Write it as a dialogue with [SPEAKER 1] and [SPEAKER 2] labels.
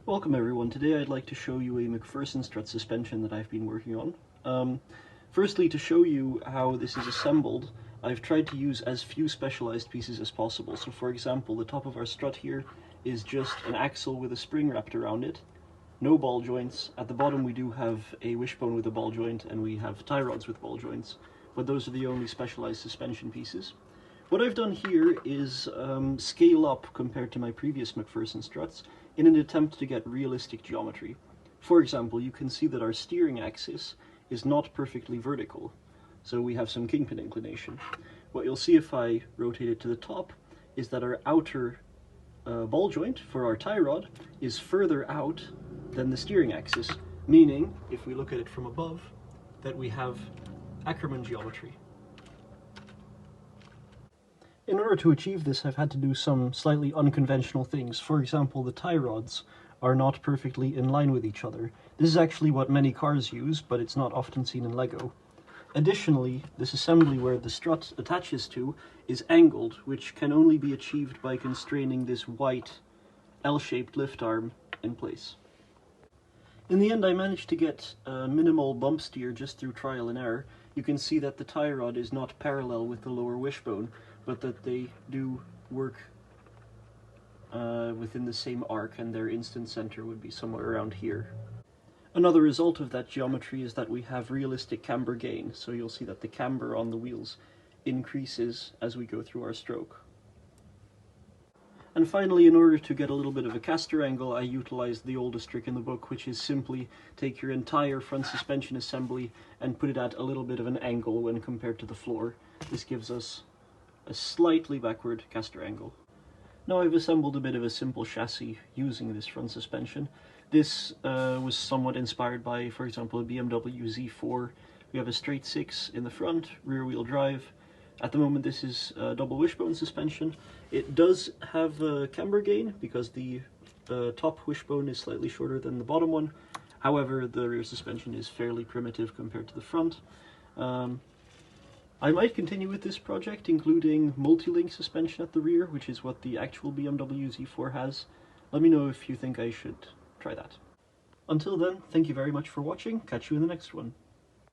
[SPEAKER 1] Welcome everyone. Today I'd like to show you a MacPherson strut suspension that I've been working on. Firstly, to show you how this is assembled, I've tried to use as few specialized pieces as possible. So for example, the top of our strut here is just an axle with a spring wrapped around it, no ball joints. At the bottom we do have a wishbone with a ball joint, and we have tie rods with ball joints, but those are the only specialized suspension pieces. What I've done here is scale up compared to my previous MacPherson struts in an attempt to get realistic geometry. For example, you can see that our steering axis is not perfectly vertical, so we have some kingpin inclination. What you'll see if I rotate it to the top is that our outer ball joint for our tie rod is further out than the steering axis, meaning, if we look at it from above, that we have Ackermann geometry. In order to achieve this, I've had to do some slightly unconventional things. For example, the tie rods are not perfectly in line with each other. This is actually what many cars use, but it's not often seen in Lego. Additionally, this assembly where the strut attaches to is angled, which can only be achieved by constraining this white L-shaped lift arm in place. In the end, I managed to get minimal bump steer just through trial and error. You can see that the tie rod is not parallel with the lower wishbone, but that they do work within the same arc, and their instant center would be somewhere around here. Another result of that geometry is that we have realistic camber gain, so you'll see that the camber on the wheels increases as we go through our stroke. And finally, in order to get a little bit of a caster angle, I utilized the oldest trick in the book, which is simply take your entire front suspension assembly and put it at a little bit of an angle when compared to the floor. This gives us a slightly backward caster angle. Now I've assembled a bit of a simple chassis using this front suspension. This was somewhat inspired by, for example, a BMW Z4. We have a straight 6 in the front, rear wheel drive. At the moment this is double wishbone suspension. It does have camber gain because the top wishbone is slightly shorter than the bottom one. However, the rear suspension is fairly primitive compared to the front. I might continue with this project, including multi-link suspension at the rear, which is what the actual BMW Z4 has. Let me know if you think I should try that. Until then, thank you very much for watching. Catch you in the next one.